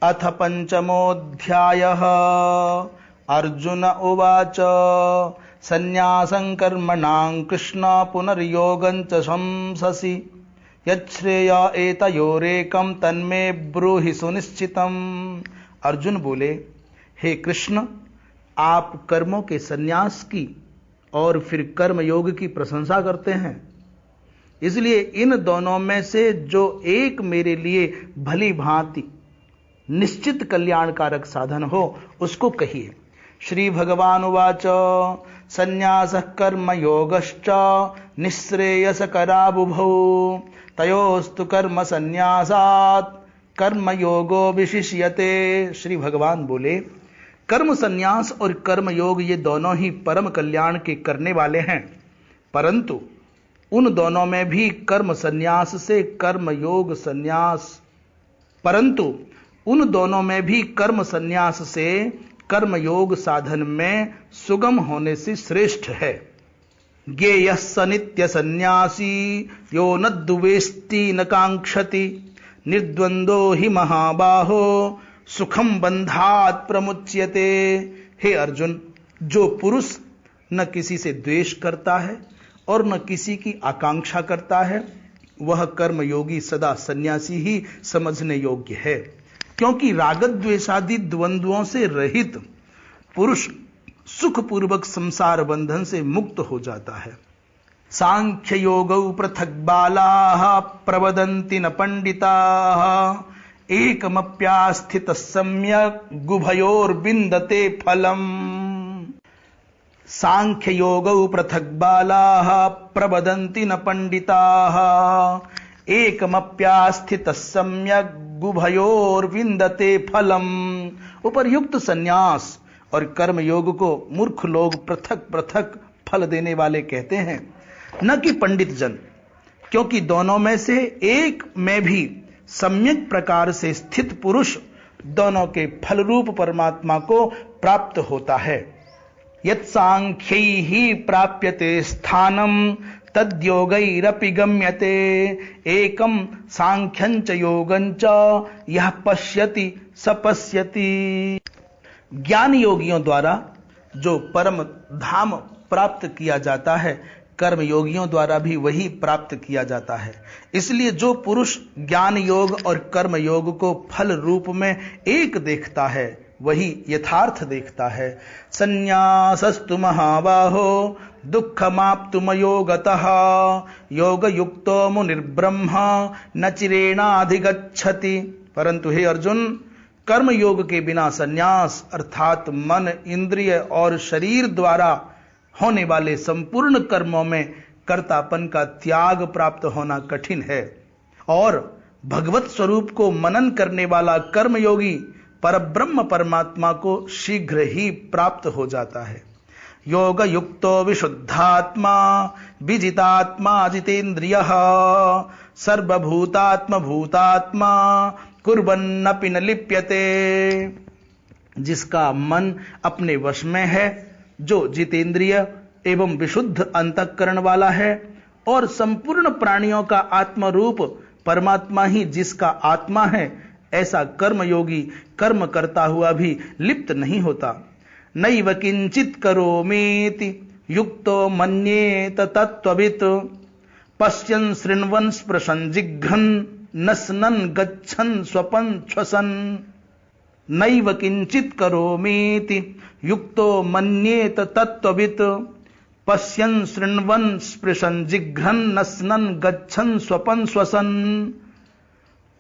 अथ पंचमोऽध्यायः। अर्जुन उवाच सन्न्यासं कर्मणां कृष्ण पुनर्योगं च शंससि यच्छ्रेय एतयोरेकं तन्मे ब्रूहि सुनिश्चितम्। अर्जुन बोले, हे कृष्ण, आप कर्मों के सन्यास की और फिर कर्म योग की प्रशंसा करते हैं, इसलिए इन दोनों में से जो एक मेरे लिए भली भांति निश्चित कल्याणकारक साधन हो उसको कहिए। श्री भगवान उवाच सन्यासः कर्म योगश्च निःश्रेयसकराबुभौ तयोस्तु कर्म सन्यासात् कर्म योगो विशिष्यते। श्री भगवान बोले, कर्म सन्यास और कर्म योग ये दोनों ही परम कल्याण के करने वाले हैं, परंतु उन दोनों में भी कर्म सन्यास से कर्म योग साधन में सुगम होने से श्रेष्ठ है। ज्ञेयः स नित्य सन्यासी यो न द्वेष्टि न कांक्षति निर्द्वंद्वो हि महाबाहो सुखम बंधात् प्रमुच्यते। हे अर्जुन, जो पुरुष न किसी से द्वेष करता है और न किसी की आकांक्षा करता है, वह कर्मयोगी सदा सन्यासी ही समझने योग्य है, क्योंकि रागद्वेषादि द्वंद्वों से रहित पुरुष सुखपूर्वक संसार बंधन से मुक्त हो जाता है। सांख्य योगौ पृथक बालाः प्रवदन्ति न पंडिताः एकमप्यास्थितः सम्यक् गुभयोर्विन्दते फलम्। सांख्य योगौ पृथक बालाः प्रवदन्ति न पंडिताः एकमप्यास्थितः सम्यक् गुभयोर्विन्दते फलम्। उपर्युक्त संन्यास और कर्म योग को मूर्ख लोग पृथक पृथक फल देने वाले कहते हैं, न कि पंडित जन, क्योंकि दोनों में से एक में भी सम्यक प्रकार से स्थित पुरुष दोनों के फल रूप परमात्मा को प्राप्त होता है। यत् सांख्यैः प्राप्यते स्थानं तद्योगैरपि गम्यते एकं सांख्यं च योगं च यः पश्यति स पश्यति। ज्ञान योगियों द्वारा जो परम धाम प्राप्त किया जाता है, कर्म योगियों द्वारा भी वही प्राप्त किया जाता है। इसलिए जो पुरुष ज्ञान योग और कर्म योग को फल रूप में एक देखता है, वही यथार्थ देखता है। संन्यासस्तु महाबाहो दुःखमाप्तुमयोगतः योगयुक्तो मुनिर्ब्रह्म न चिरेणाधिगच्छति। परंतु हे अर्जुन, कर्म योग के बिना संन्यास अर्थात मन, इंद्रिय और शरीर द्वारा होने वाले संपूर्ण कर्मों में कर्तापन का त्याग प्राप्त होना कठिन है, और भगवत स्वरूप को मनन करने वाला कर्मयोगी परब्रह्म परमात्मा को शीघ्र ही प्राप्त हो जाता है। योग युक्तो विशुद्धात्मा विजितात्मा जितेन्द्रियः सर्वभूतात्म भूतात्मा कुर्वन्नपि न लिप्यते। जिसका मन अपने वश में है, जो जितेंद्रिय एवं विशुद्ध अंतःकरण वाला है, और संपूर्ण प्राणियों का आत्मरूप परमात्मा ही जिसका आत्मा है, ऐसा कर्मयोगी कर्म करता हुआ भी लिप्त नहीं होता। नैव किंचित करोमीति युक्तो मन्येत तत्त्ववित् पश्यन् शृण्वन् स्पृशन् जिघ्रन् नस्नन् गच्छन् स्वपन् श्वसन्। नैव किंचित करोमीति युक्तो मन्येत तत्त्ववित् पश्यन् शृण्वन् स्पृशन् जिघ्रन् नस्नन् गच्छन् स्वपन् श्वसन्।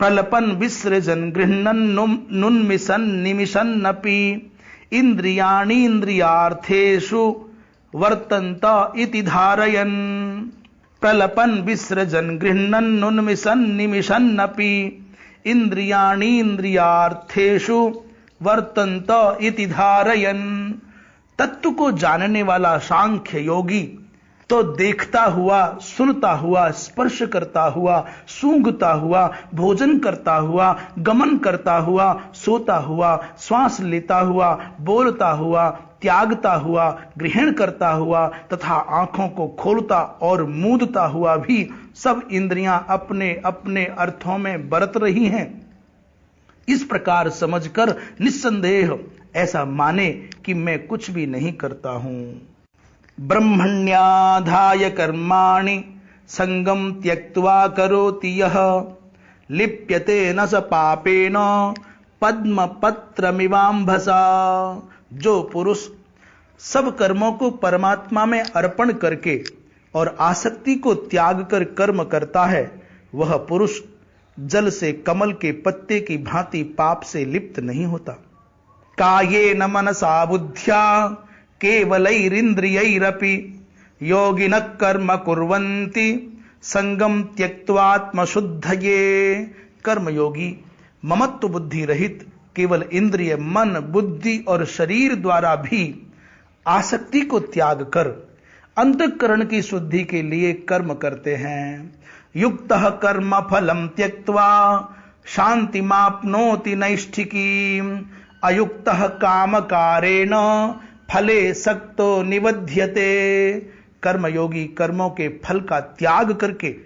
प्रलपन् विसृजन् गृह्णन् नुन्मिषन् निमिषन्नपि इन्द्रियाणीन्द्रियार्थेषु वर्तन्त इति धारयन्। प्रलपन् विसृजन् गृह्णन् नुन्मिषन् निमिषन्नपि इंद्रियाणीन्द्रियार्थेषु वर्तन्त इति धारयन्। तत्व को जानने वाला सांख्य योगी तो देखता हुआ, सुनता हुआ, स्पर्श करता हुआ, सूंघता हुआ, भोजन करता हुआ, गमन करता हुआ, सोता हुआ, श्वास लेता हुआ, बोलता हुआ, त्यागता हुआ, ग्रहण करता हुआ तथा आंखों को खोलता और मूंदता हुआ भी सब इंद्रियां अपने अपने अर्थों में बरत रही हैं। इस प्रकार समझकर निस्संदेह ऐसा माने कि मैं कुछ भी नहीं करता हूं। ब्रह्मण्याधाय कर्माणि संगम त्यक्त्वा करोति यः लिप्यते न स पापेन पद्म पत्रमिवाम्भसा। जो पुरुष सब कर्मों को परमात्मा में अर्पण करके और आसक्ति को त्याग कर कर्म करता है, वह पुरुष जल से कमल के पत्ते की भांति पाप से लिप्त नहीं होता। कायेन मनसा बुद्ध्या केवलैरिन्द्रियैरपि योगिनः कर्म कुर्वन्ति संगम त्यक्त्वात्मशुद्धये। कर्मयोगी ममत्व बुद्धि रहित केवल इंद्रिय, मन, बुद्धि और शरीर द्वारा भी आसक्ति को त्याग कर अंतःकरण की शुद्धि के लिए कर्म करते हैं। युक्तः कर्म फलम त्यक्त्वा शांतिमाप्नोति नैष्ठिकीम् अयुक्तः कामकारेण फले सक्तो निबध्यते। कर्मयोगी कर्मों के फल का त्याग करके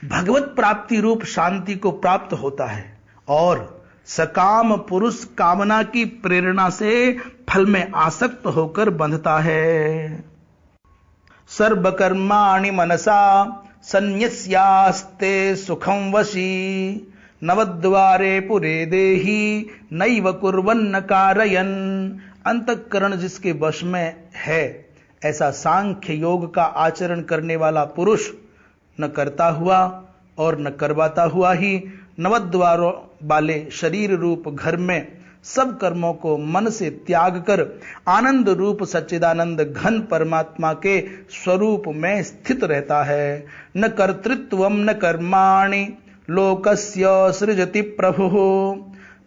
भगवत प्राप्ति रूप शांति को प्राप्त होता है और सकाम पुरुष कामना की प्रेरणा से फल में आसक्त होकर बंधता है। सर्वकर्माणि मनसा सन्न्यस्यास्ते सुखं वशी नवद्वारे पुरे देहि नैव कुर्वन्न कारयन्। अंतःकरण जिसके वश में है ऐसा सांख्य योग का आचरण करने वाला पुरुष न करता हुआ और न करवाता हुआ ही नवद्वारों वाले शरीर रूप घर में सब कर्मों को मन से त्याग कर आनंद रूप सच्चिदानंद घन परमात्मा के स्वरूप में स्थित रहता है। न कर्तृत्वम न कर्माणि लोकस्य सृजति प्रभुः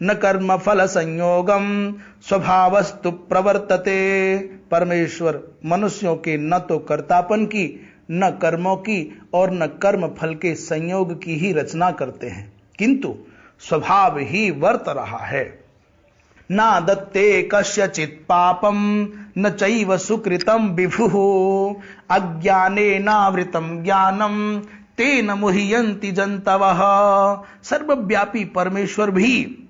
न कर्म फल संयोगम स्वभावस्तु प्रवर्तते। परमेश्वर मनुष्यों के न तो कर्तापन की, न कर्मों की और न कर्म फल के संयोग की ही रचना करते हैं, किंतु स्वभाव ही वर्त रहा है। ना दत्ते कस्यचित् पापम न चैव सुकृतं विभुः अज्ञानेनावृतं ज्ञानम तेन मुह्यन्ति जन्तवः। सर्वव्यापी परमेश्वर भी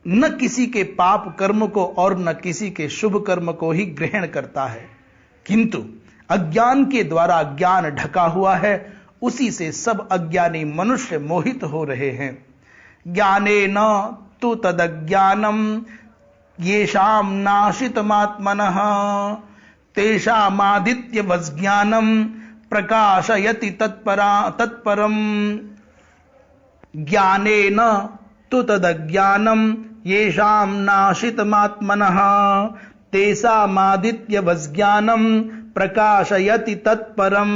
न किसी के पाप कर्म को और न किसी के शुभ कर्म को ही ग्रहण करता है, किंतु अज्ञान के द्वारा ज्ञान ढका हुआ है, उसी से सब अज्ञानी मनुष्य मोहित हो रहे हैं। ज्ञानेन तु तदज्ञानम येषां नाशितमात्मनः तेषामादित्यवज्ञानम प्रकाशयति तत्परम। ज्ञानेन तु तदज्ञानम येषां नाशितमात्मनः तेषामादित्यवज्ञानम प्रकाशयति तत्परम।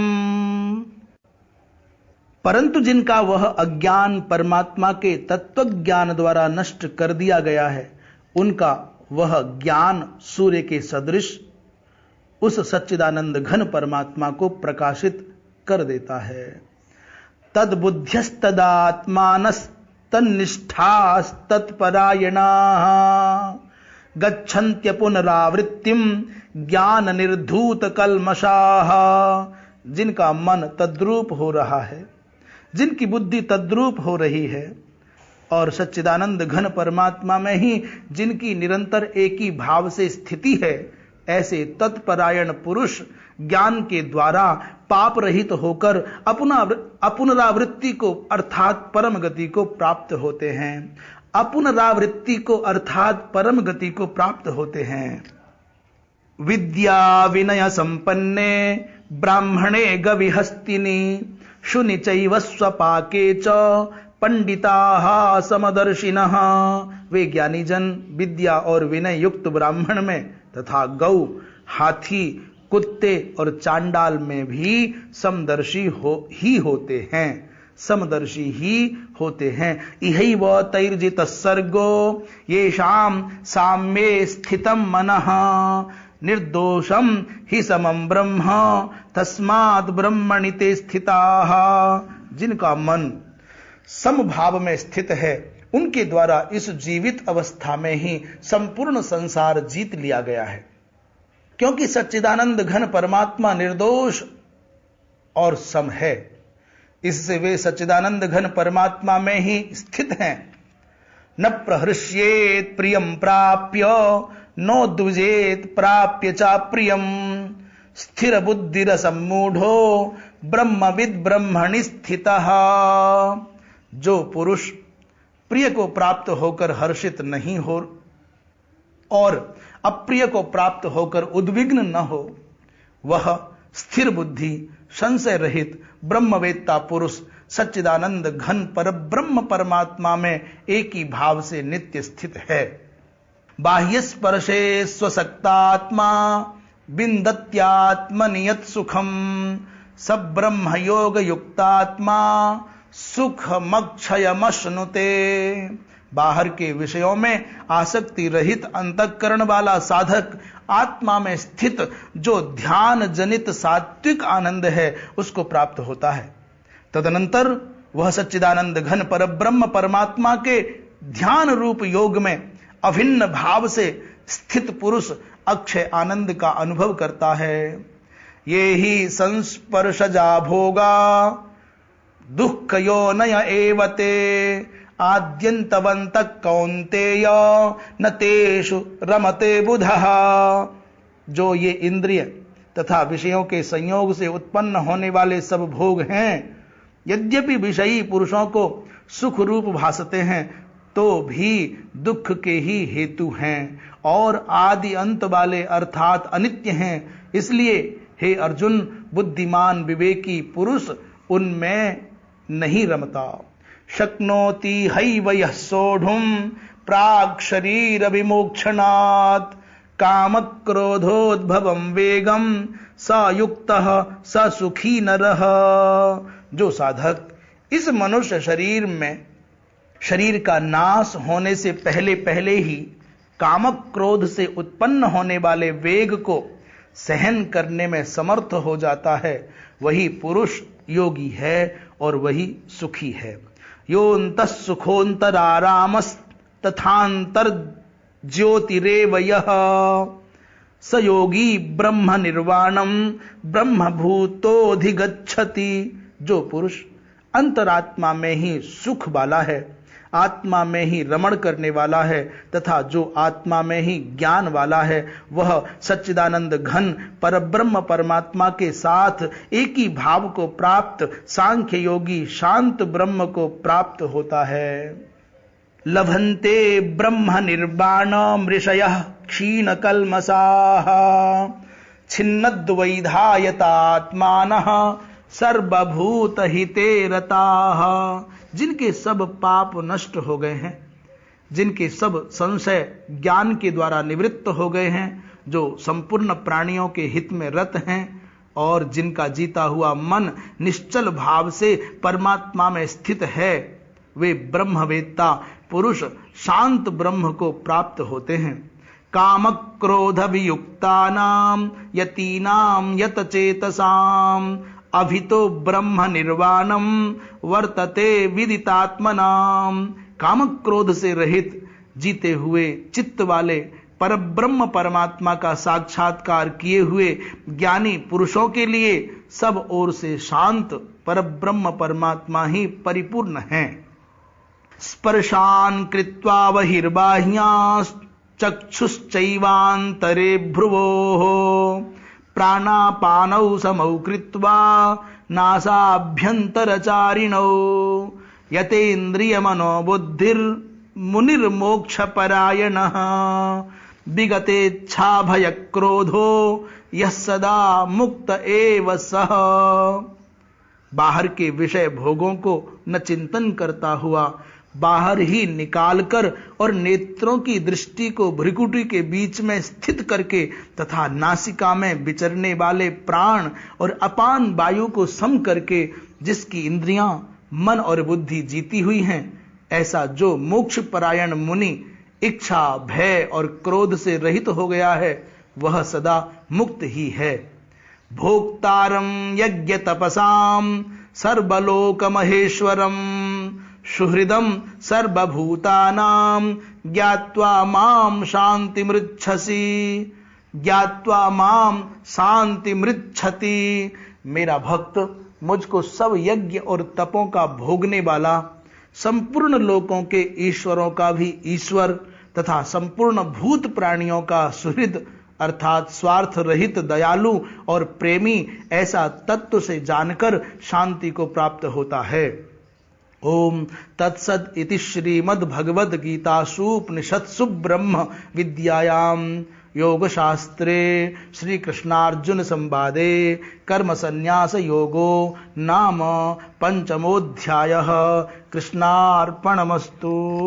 परंतु जिनका वह अज्ञान परमात्मा के तत्व ज्ञान द्वारा नष्ट कर दिया गया है, उनका वह ज्ञान सूर्य के सदृश उस सच्चिदानंद घन परमात्मा को प्रकाशित कर देता है। तद्बुद्ध्यस्तदात्मानस्तन्निष्ठास्तत्परायणाः गच्छन्त्य पुनरावृत्तिम ज्ञान निर्धूत कल्मषाः। जिनका मन तद्रूप हो रहा है, जिनकी बुद्धि तद्रूप हो रही है और सच्चिदानंद घन परमात्मा में ही जिनकी निरंतर एक ही भाव से स्थिति है, ऐसे तत्परायण पुरुष ज्ञान के द्वारा पाप रहित होकर अपुनरावृत्ति को अर्थात परम गति को प्राप्त होते हैं। अपुनरावृत्ति को अर्थात परम गति को प्राप्त होते हैं। विद्या विनय संपन्ने ब्राह्मणे गविहस्तिनि शुनि चैव स्वपाके च पंडिताः समदर्शिनः। वे ज्ञानी जन विद्या और विनय युक्त ब्राह्मण में तथा गौ, हाथी, कुत्ते और चांडाल में भी समदर्शी होते हैं, समदर्शी ही होते हैं। इहैव तैर्जितः सर्गो येषां साम्ये स्थितं मनः निर्दोषम हि समं ब्रह्म तस्मात् ब्रह्मणि ते स्थिताः। जिनका मन समभाव में स्थित है, उनके द्वारा इस जीवित अवस्था में ही संपूर्ण संसार जीत लिया गया है। क्योंकि सच्चिदानंद घन परमात्मा निर्दोष और सम है, इससे वे सच्चिदानंद घन परमात्मा में ही स्थित हैं। न प्रहृष्येत प्रियम प्राप्य नोद्विजेत प्राप्य चा प्रियम स्थिर बुद्धिर सम्मूढ़ो ब्रह्मविद ब्रह्मणि स्थितः। जो पुरुष प्रिय को प्राप्त होकर हर्षित नहीं हो और अप्रिय को प्राप्त होकर उद्विग्न न हो, वह स्थिर बुद्धि संशय रहित ब्रह्मवेत्ता पुरुष सच्चिदानंद घन पर ब्रह्म परमात्मा में एक ही भाव से नित्य स्थित है। बाह्य स्पर्शे स्वसक्तात्मा बिंदत्यात्मनियत सुखम सब ब्रह्म योग युक्तात्मा सुखमक्षयमश्नुते। बाहर के विषयों में आसक्ति रहित अंतःकरण वाला साधक आत्मा में स्थित जो ध्यान जनित सात्विक आनंद है उसको प्राप्त होता है। तदनंतर वह सच्चिदानंद घन पर ब्रह्म परमात्मा के ध्यान रूप योग में अभिन्न भाव से स्थित पुरुष अक्षय आनंद का अनुभव करता है। ये ही संस्पर्शजा भोगा दुख योनय एवते आद्यंतवंत कौन्तेय न तेषु रमते बुधः। जो ये इंद्रिय तथा विषयों के संयोग से उत्पन्न होने वाले सब भोग हैं, यद्यपि विषयी पुरुषों को सुख रूप भासते हैं तो भी दुख के ही हेतु हैं और आदि अंत वाले अर्थात अनित्य हैं। इसलिए हे अर्जुन, बुद्धिमान विवेकी पुरुष उनमें नहीं रमता। शक्नोति हैव यः सोढुं प्राक् शरीर विमोक्षणात् काम क्रोधोद्भवं वेगम स युक्तः स सुखी नरः। जो साधक इस मनुष्य शरीर का नाश होने से पहले पहले ही कामक क्रोध से उत्पन्न होने वाले वेग को सहन करने में समर्थ हो जाता है, वही पुरुष योगी है और वही सुखी है। योऽन्तः सुखोऽन्तरारामस् तथान्तर ज्योतिरेव यः स योगी ब्रह्म निर्वाणम ब्रह्मभूतोऽधिगच्छति। जो पुरुष अंतरात्मा में ही सुख वाला है, आत्मा में ही रमण करने वाला है तथा जो आत्मा में ही ज्ञान वाला है, वह सच्चिदानंद घन परब्रह्म परमात्मा के साथ एक ही भाव को प्राप्त सांख्य योगी शांत ब्रह्म को प्राप्त होता है। लभन्ते ब्रह्म निर्वाण मृषयः क्षीण कल्मषाः छिन्नद्वैधायतात्मानः सर्वभूत हिते रताः। जिनके सब पाप नष्ट हो गए हैं, जिनके सब संशय ज्ञान के द्वारा निवृत्त हो गए हैं, जो संपूर्ण प्राणियों के हित में रत हैं और जिनका जीता हुआ मन निश्चल भाव से परमात्मा में स्थित है, वे ब्रह्मवेत्ता पुरुष शांत ब्रह्म को प्राप्त होते हैं। काम क्रोध वियुक्तानां यतीनां यतचेतसां अभितो ब्रह्म निर्वाणम वर्तते विदितात्मनाम। काम क्रोध से रहित जीते हुए चित्त वाले परब्रह्म परमात्मा का साक्षात्कार किए हुए ज्ञानी पुरुषों के लिए सब ओर से शांत परब्रह्म परमात्मा ही परिपूर्ण है। स्पर्शान कृत्वा बहिर्बाह्याश्चक्षुश्चैवान्तरे भ्रुवोः प्राणापानौ समौ कृत्वा नासाभ्यन्तरचारिणौ यतेन्द्रियमनो बुद्धिर्मुनिर्मोक्षपरायणः विगतेच्छा भयक्रोधो यः सदा मुक्त एव सः। बाहर के विषय भोगों को न चिंतन करता हुआ बाहर ही निकालकर और नेत्रों की दृष्टि को भ्रिकुटी के बीच में स्थित करके तथा नासिका में विचरने वाले प्राण और अपान वायु को सम करके जिसकी इंद्रियां मन और बुद्धि जीती हुई हैं, ऐसा जो मोक्ष परायण मुनि इच्छा भय और क्रोध से रहित हो गया है, वह सदा मुक्त ही है। भोक्तारं यज्ञ तपसां सर्वलोक महेश्वरम सुहृदं सर्वभूतानां ज्ञात्वा मां शांतिमृच्छसि। ज्ञात्वा मां शांतिमृच्छति। मेरा भक्त मुझको सब यज्ञ और तपों का भोगने वाला, संपूर्ण लोकों के ईश्वरों का भी ईश्वर तथा संपूर्ण भूत प्राणियों का सुहृद अर्थात स्वार्थ रहित दयालु और प्रेमी ऐसा तत्व से जानकर शांति को प्राप्त होता है। ओम तत्सद इति श्रीमद् भगवद गीतासूपनिषत्सु ब्रह्म विद्यायाम योग शास्त्रे श्री कृष्णार्जुन संवादे कर्म संन्यास योगो नाम पंचमोऽध्यायः। कृष्णार्पणमस्तु।